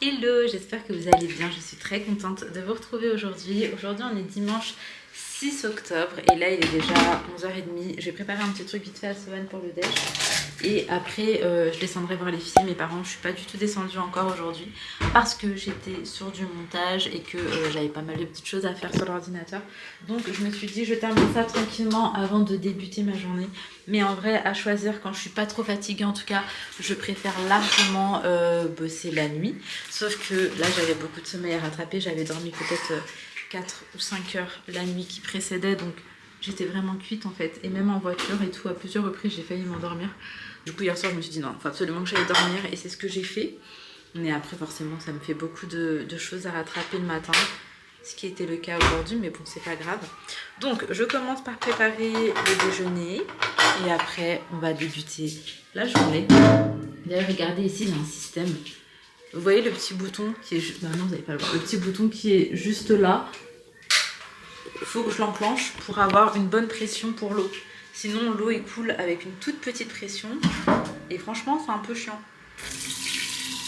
Hello, j'espère que vous allez bien, je suis très contente de vous retrouver aujourd'hui. Aujourd'hui on est dimanche 6 octobre et là il est déjà 11h30. J'ai préparé un petit truc vite fait à Sohan pour le déj. Et après je descendrai voir les filles, mes parents. Je suis pas du tout descendue encore aujourd'hui parce que j'étais sur du montage et que j'avais pas mal de petites choses à faire sur l'ordinateur. Donc je me suis dit je termine ça tranquillement avant de débuter ma journée. Mais en vrai, à choisir, quand je suis pas trop fatiguée en tout cas, je préfère largement bosser la nuit. Sauf que là j'avais beaucoup de sommeil à rattraper, j'avais dormi peut-être 4 ou 5 heures la nuit qui précédait, donc j'étais vraiment cuite en fait. Et même en voiture et tout, à plusieurs reprises j'ai failli m'endormir. Du coup hier soir je me suis dit non, il faut absolument que j'aille dormir et c'est ce que j'ai fait. Mais après forcément ça me fait beaucoup de choses à rattraper le matin, ce qui était le cas aujourd'hui, mais bon c'est pas grave. Donc je commence par préparer le déjeuner et après on va débuter la journée. D'ailleurs regardez ici il y a un système. Vous voyez le petit bouton qui est juste... Non, vous n'allez pas le voir. Le petit bouton qui est juste là. Il faut que je l'enclenche pour avoir une bonne pression pour l'eau. Sinon, l'eau coule avec une toute petite pression. Et franchement, c'est un peu chiant.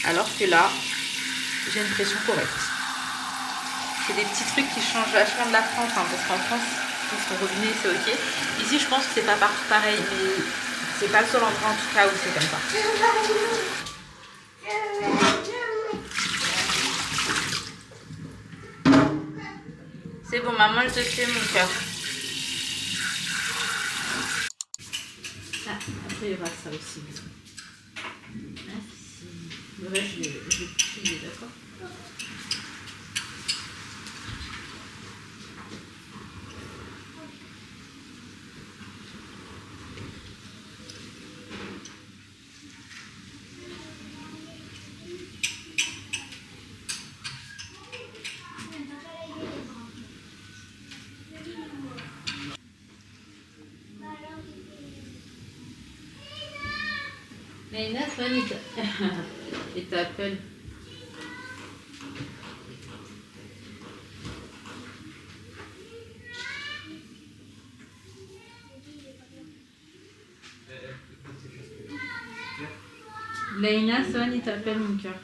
Alors que là, j'ai une pression correcte. C'est des petits trucs qui changent vachement de la France. Hein, parce qu'en France, pour ton robinet, c'est ok. Ici, je pense que c'est pas partout pareil. Mais c'est pas le seul endroit en tout cas où c'est comme ça. C'est bon, maman, elle te fait mon cœur. Ah, après, il y aura ça aussi. Merci. Le reste, je vais plier, d'accord? Naïna, Swan, il t'appelle. Naïna, Swan, il t'appelle mon cœur.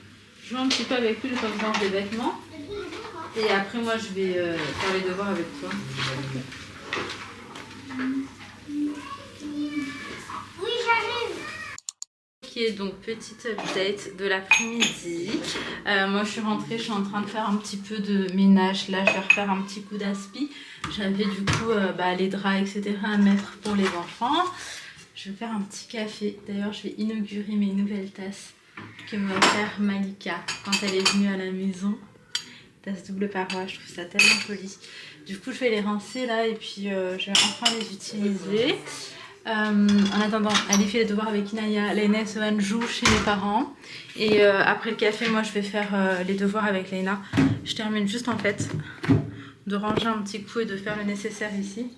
Je joue un petit peu avec lui, je vais faire des vêtements. Et après, moi, je vais faire les devoirs avec toi. Oui, j'arrive. Ok, donc petite update de l'après-midi. Moi, je suis rentrée, je suis en train de faire un petit peu de ménage. Là, je vais refaire un petit coup d'aspi. J'avais du coup les draps, etc. à mettre pour les enfants. Je vais faire un petit café. D'ailleurs, je vais inaugurer mes nouvelles tasses que m'a offert Malika quand elle est venue à la maison. Tasse double paroi, je trouve ça tellement joli. Du coup, je vais les rincer là et puis je vais enfin les utiliser. En attendant, Ali fait les devoirs avec Inaya. Laina et Sohan jouent chez mes parents. Et après le café, moi, je vais faire les devoirs avec Laina. Je termine juste en fait de ranger un petit coup et de faire le nécessaire ici.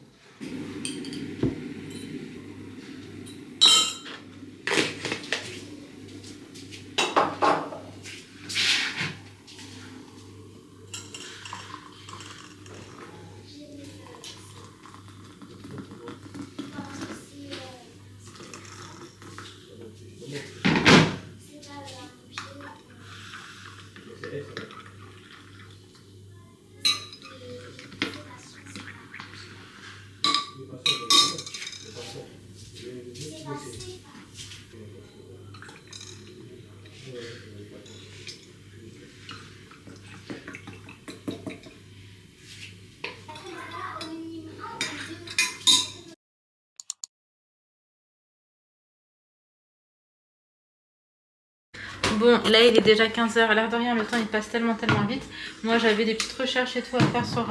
Bon, là il est déjà 15h, à l'air de rien, le temps il passe tellement vite. Moi j'avais des petites recherches et tout à faire sur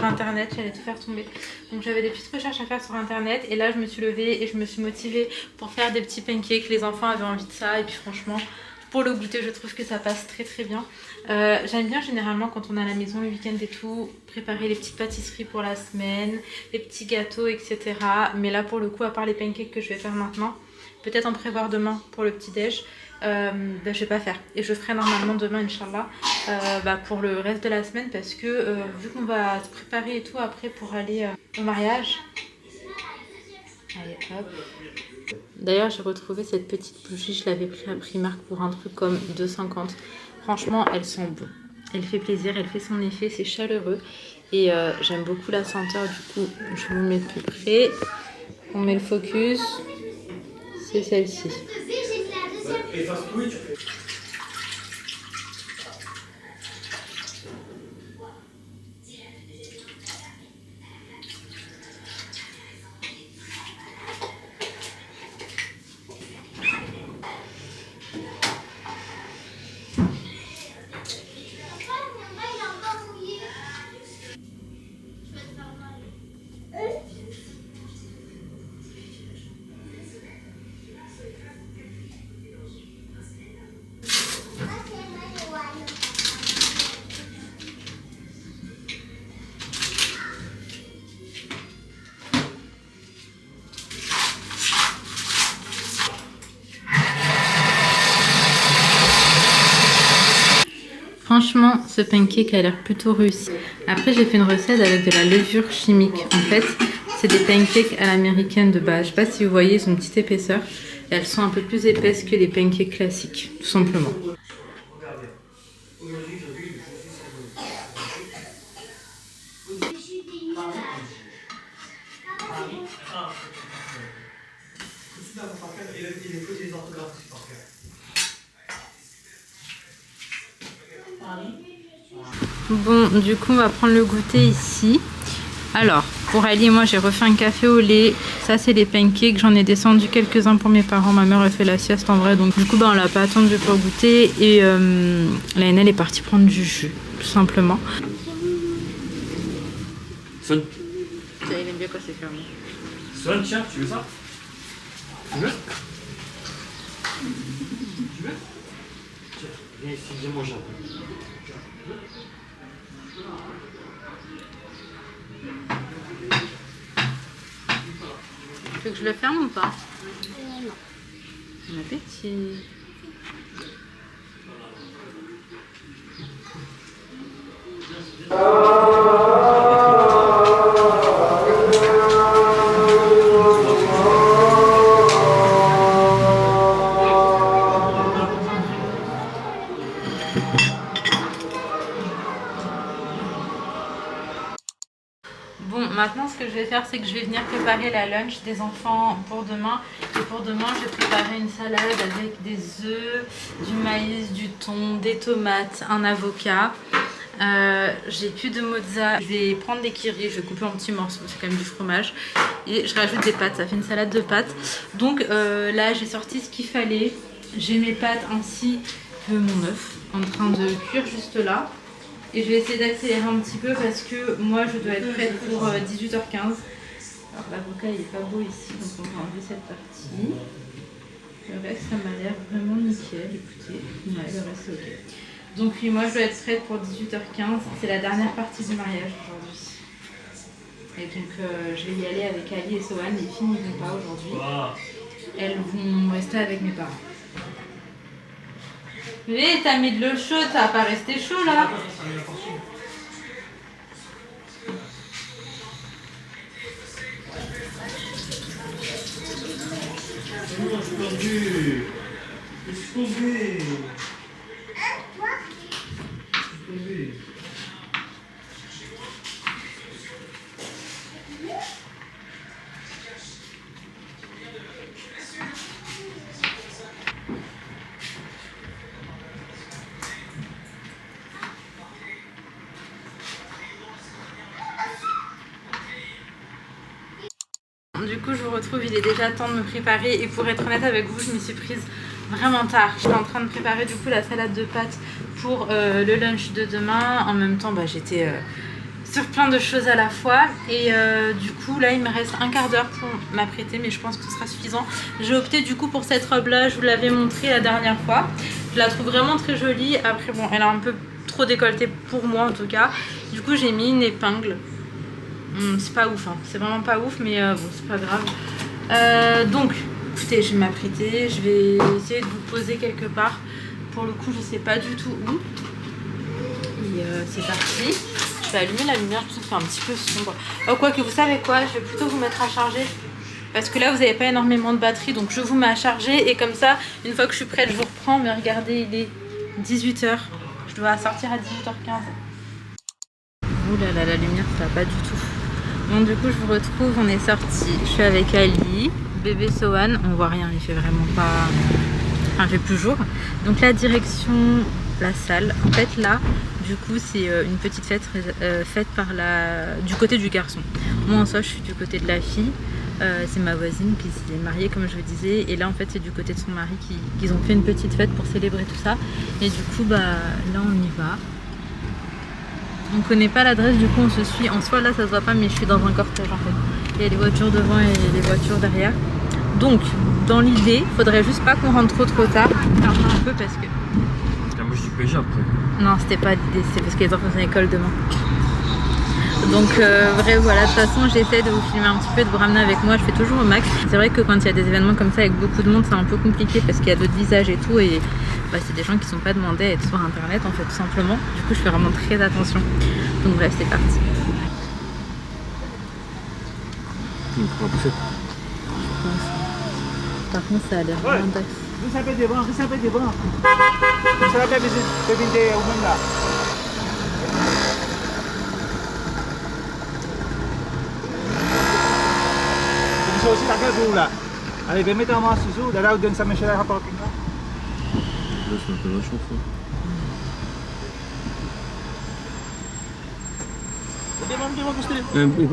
internet, j'allais tout faire tomber. Donc j'avais des petites recherches à faire sur internet et là je me suis levée et je me suis motivée pour faire des petits pancakes. Les enfants avaient envie de ça et puis franchement, pour le goûter, je trouve que ça passe très bien. J'aime bien généralement quand on est à la maison le week-end et tout, préparer les petites pâtisseries pour la semaine, les petits gâteaux, etc. Mais là pour le coup, à part les pancakes que je vais faire maintenant, peut-être en prévoir demain pour le petit-déj, je vais pas faire. Et je ferai normalement demain, Inch'Allah, pour le reste de la semaine parce que vu qu'on va se préparer et tout après pour aller au mariage, Allez, hop. D'ailleurs, j'ai retrouvé cette petite bougie, je l'avais pris à Primark pour un truc comme 2,50. Franchement, elle sent bon. Elle fait plaisir, elle fait son effet, c'est chaleureux. Et j'aime beaucoup la senteur, du coup, je vous mets de plus près. On met le focus. C'est celle-ci. Franchement, ce pancake a l'air plutôt réussi. Après, j'ai fait une recette avec de la levure chimique. En fait, c'est des pancakes à l'américaine de base. Je sais pas si vous voyez, ils ont une petite épaisseur. Et elles sont un peu plus épaisses que les pancakes classiques, tout simplement. Bon, du coup, on va prendre le goûter ici. Alors, pour Ali et moi, j'ai refait un café au lait. Ça, c'est les pancakes. J'en ai descendu quelques-uns pour mes parents. Ma mère a fait la sieste en vrai. Donc, du coup, on l'a pas attendu pour goûter. Et la elle est partie prendre du jus, tout simplement. Son. Il aime bien quand c'est fermé. Son, tiens, tu veux ça? Tu veux? Tu veux? Tiens, viens ici, viens manger un peu. Tu veux que je le ferme ou pas? Non. Bon appétit. Bon, maintenant ce que je vais faire, c'est que je vais venir préparer la lunch des enfants pour demain. Et pour demain, je vais préparer une salade avec des œufs, du maïs, du thon, des tomates, un avocat. J'ai plus de mozza. Je vais prendre des kiris, je vais couper en petits morceaux, c'est quand même du fromage. Et je rajoute des pâtes, ça fait une salade de pâtes. Donc là, j'ai sorti ce qu'il fallait. J'ai mes pâtes ainsi que mon œuf en train de cuire juste là. Et je vais essayer d'accélérer un petit peu parce que moi je dois être prête pour 18h15. Alors l'avocat il est pas beau ici, donc on va enlever cette partie. Le reste ça m'a l'air vraiment nickel, écoutez. Ouais, le reste c'est ok. Donc oui, moi je dois être prête pour 18h15. C'est la dernière partie du mariage aujourd'hui. Et donc je vais y aller avec Ali et Sohan. Les filles n'y vont pas aujourd'hui. Elles vont rester avec mes parents. Mais t'as mis de l'eau chaude, ça va pas rester chaud là. Du coup je vous retrouve, il est déjà temps de me préparer et pour être honnête avec vous, je m'y suis prise vraiment tard. J'étais en train de préparer du coup la salade de pâtes pour le lunch de demain. En même temps j'étais sur plein de choses à la fois et du coup là il me reste un quart d'heure pour m'apprêter, mais je pense que ce sera suffisant. J'ai opté du coup pour cette robe là, je vous l'avais montrée la dernière fois. Je la trouve vraiment très jolie. Après bon, elle a un peu trop décolleté pour moi en tout cas. Du coup j'ai mis une épingle. C'est pas ouf, hein. C'est vraiment pas ouf, mais bon, c'est pas grave. Donc, écoutez, je vais m'apprêter, je vais essayer de vous poser quelque part. Pour le coup, je sais pas du tout où. Et c'est parti. Je vais allumer la lumière, parce que c'est un petit peu sombre. Oh, quoi que vous savez quoi, je vais plutôt vous mettre à charger. parce que là vous n'avez pas énormément de batterie, donc je vous mets à charger et comme ça, une fois que je suis prête, je vous reprends. Mais regardez, il est 18 h. Je dois sortir à 18 h 15. Ouh là là, la lumière ça va pas du tout. Donc du coup je vous retrouve, on est sorti. Je suis avec Ali, bébé Sohan, on voit rien, il fait vraiment pas... Enfin, il fait plus jour. Donc la direction, la salle. En fait là, du coup c'est une petite fête faite par du côté du garçon. Moi en soi je suis du côté de la fille. C'est ma voisine qui s'est mariée comme je vous disais. Et là en fait c'est du côté de son mari qu'ils ont fait une petite fête pour célébrer tout ça. Et du coup bah là on y va. On connaît pas l'adresse, du coup on se suit. En soi là ça se voit pas, mais je suis dans un cortège en fait. Il y a les voitures devant et les voitures derrière. Donc dans l'idée, faudrait juste pas qu'on rentre trop tard. Pardon un peu parce que... Moi je dis PG après. Non, c'était pas l'idée, c'est parce que les enfants sont à l'école demain. Donc bref, voilà, de toute façon j'essaie de vous filmer un petit peu, de vous ramener avec moi, je fais toujours au max. C'est vrai que quand il y a des événements comme ça avec beaucoup de monde, c'est un peu compliqué parce qu'il y a d'autres visages et tout, et bah, c'est des gens qui sont pas demandés à être sur internet en fait, tout simplement. Du coup je fais vraiment très attention. Donc bref, c'est parti. Par contre ça a l'air vraiment d'axe. Bisa pwede ba? Bisa pwede ba? Bisa pwede hindi umanda. So si tagal gula. Allez, vais mettre en susu, là où donne sa mèche à la parking là. Là c'est un peu la chanson.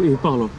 Il parle.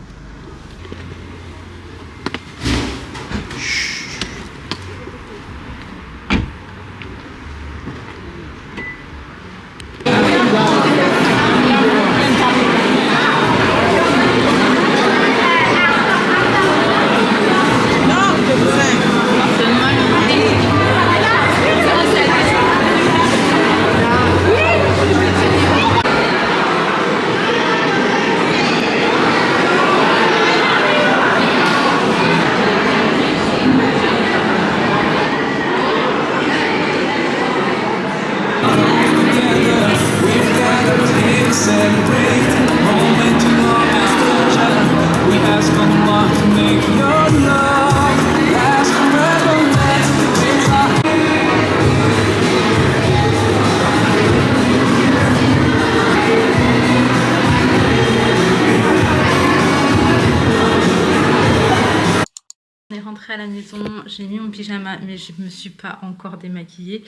À la maison, j'ai mis mon pyjama mais je me suis pas encore démaquillée.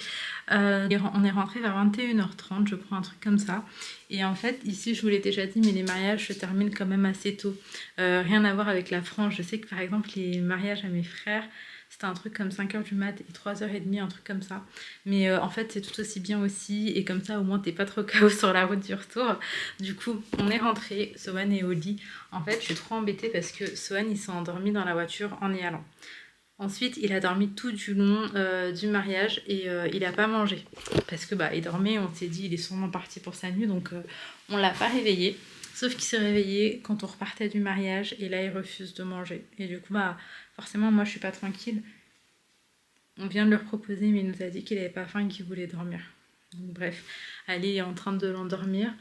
On est rentré vers 21 h 30, je prends un truc comme ça. Et en fait ici je vous l'ai déjà dit, mais les mariages se terminent quand même assez tôt. Rien à voir avec la France. Je sais que par exemple les mariages à mes frères, c'était un truc comme 5 h du mat et 3 h 30, un truc comme ça. Mais en fait c'est tout aussi bien aussi, et comme ça au moins t'es pas trop KO sur la route du retour. Du coup on est rentré, Sohan est au lit. En fait je suis trop embêtée parce que Sohan il s'est endormi dans la voiture en y allant. Ensuite, il a dormi tout du long du mariage et il n'a pas mangé. Parce que bah, il dormait, on s'est dit il est sûrement parti pour sa nuit, donc on l'a pas réveillé. Sauf qu'il s'est réveillé quand on repartait du mariage et là il refuse de manger. Et du coup, bah, forcément, moi je suis pas tranquille. On vient de leur proposer, mais il nous a dit qu'il avait pas faim et qu'il voulait dormir. Donc bref, Ali est en train de l'endormir.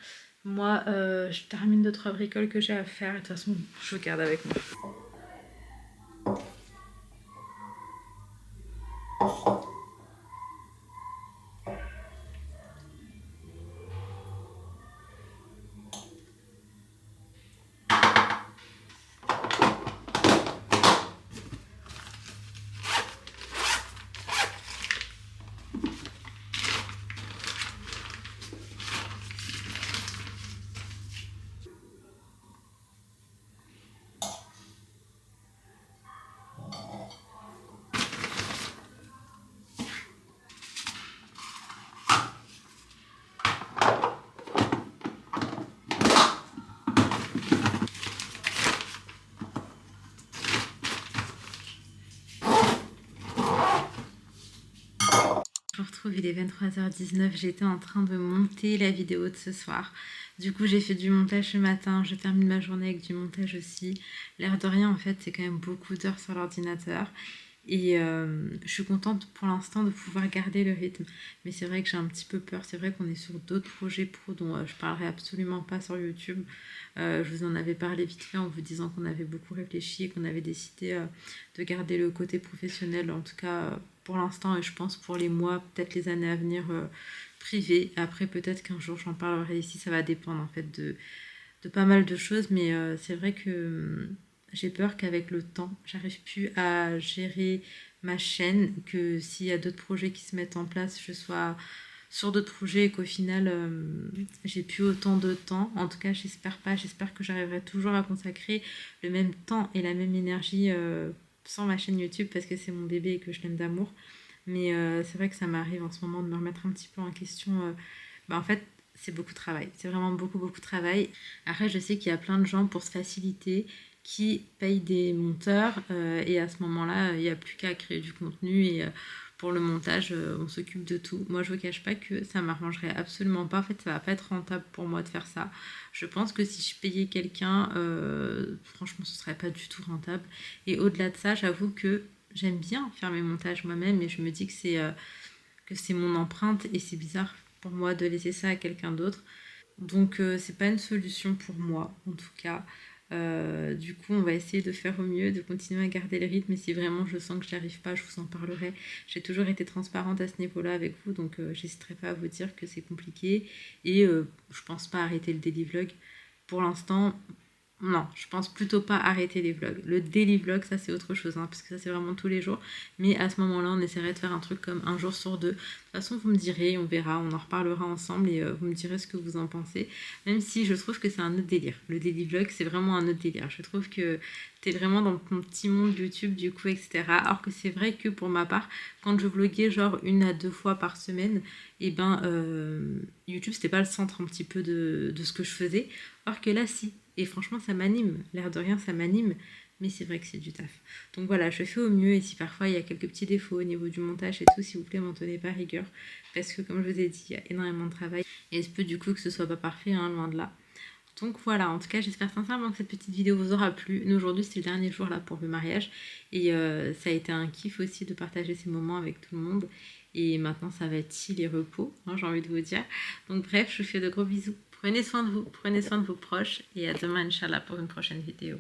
Moi, je termine 2-3 bricoles que j'ai à faire et de toute façon, je vous garde avec moi. Je vous retrouve, il est 23 h 19, j'étais en train de monter la vidéo de ce soir. Du coup j'ai fait du montage ce matin, je termine ma journée avec du montage aussi. L'air de rien en fait c'est quand même beaucoup d'heures sur l'ordinateur. Et je suis contente pour l'instant de pouvoir garder le rythme. Mais c'est vrai que j'ai un petit peu peur. C'est vrai qu'on est sur d'autres projets pro dont je parlerai absolument pas sur YouTube. Je vous en avais parlé vite fait en vous disant qu'on avait beaucoup réfléchi et qu'on avait décidé de garder le côté professionnel, en tout cas pour l'instant, et je pense pour les mois, peut-être les années à venir, privé. Après, peut-être qu'un jour j'en parlerai ici. Ça va dépendre en fait de pas mal de choses. Mais c'est vrai que j'ai peur qu'avec le temps, j'arrive plus à gérer ma chaîne, que s'il y a d'autres projets qui se mettent en place, je sois sur d'autres projets et qu'au final, j'ai plus autant de temps. En tout cas, j'espère pas. J'espère que j'arriverai toujours à consacrer le même temps et la même énergie sans ma chaîne YouTube parce que c'est mon bébé et que je l'aime d'amour. Mais c'est vrai que ça m'arrive en ce moment de me remettre un petit peu en question. En fait, c'est beaucoup de travail. C'est vraiment beaucoup, beaucoup de travail. Après, je sais qu'il y a plein de gens pour se faciliter qui payent des monteurs et à ce moment-là, il n'y a plus qu'à créer du contenu et pour le montage, on s'occupe de tout. Moi, je ne vous cache pas que ça m'arrangerait absolument pas. En fait, ça va pas être rentable pour moi de faire ça. Je pense que si je payais quelqu'un, franchement, ce serait pas du tout rentable. Et au-delà de ça, j'avoue que j'aime bien faire mes montages moi-même et je me dis que c'est mon empreinte et c'est bizarre pour moi de laisser ça à quelqu'un d'autre. Donc c'est pas une solution pour moi en tout cas. Du coup, on va essayer de faire au mieux, de continuer à garder le rythme. Et si vraiment je sens que j'y arrive pas, je vous en parlerai. J'ai toujours été transparente à ce niveau-là avec vous, donc j'hésiterai pas à vous dire que c'est compliqué. Et je pense pas arrêter le daily vlog. Pour l'instant, non, je pense plutôt pas arrêter les vlogs. Le daily vlog, ça c'est autre chose, parce que ça c'est vraiment tous les jours. Mais à ce moment-là, on essaierait de faire un truc comme un jour sur deux. De toute façon, vous me direz, on verra, on en reparlera ensemble et vous me direz ce que vous en pensez. Même si je trouve que c'est un autre délire. Le daily vlog, c'est vraiment un autre délire. Je trouve que t'es vraiment dans ton petit monde YouTube, du coup, etc. Alors que c'est vrai que pour ma part, quand je vloguais genre 1 à 2 fois par semaine, et YouTube, c'était pas le centre un petit peu de ce que je faisais. Alors que là, si. Et franchement, ça m'anime. L'air de rien, ça m'anime. Mais c'est vrai que c'est du taf. Donc voilà, je fais au mieux. Et si parfois il y a quelques petits défauts au niveau du montage et tout, s'il vous plaît, m'en tenez pas rigueur. Parce que comme je vous ai dit, il y a énormément de travail. Et il se peut du coup que ce soit pas parfait, loin de là. Donc voilà, en tout cas, j'espère sincèrement que cette petite vidéo vous aura plu. Nous, aujourd'hui, c'était le dernier jour là pour le mariage. Et ça a été un kiff aussi de partager ces moments avec tout le monde. Et maintenant, ça va être chill et repos, j'ai envie de vous dire. Donc bref, je vous fais de gros bisous. Prenez soin de vous, prenez soin de vos proches. Et à demain, Inch'Allah, pour une prochaine vidéo.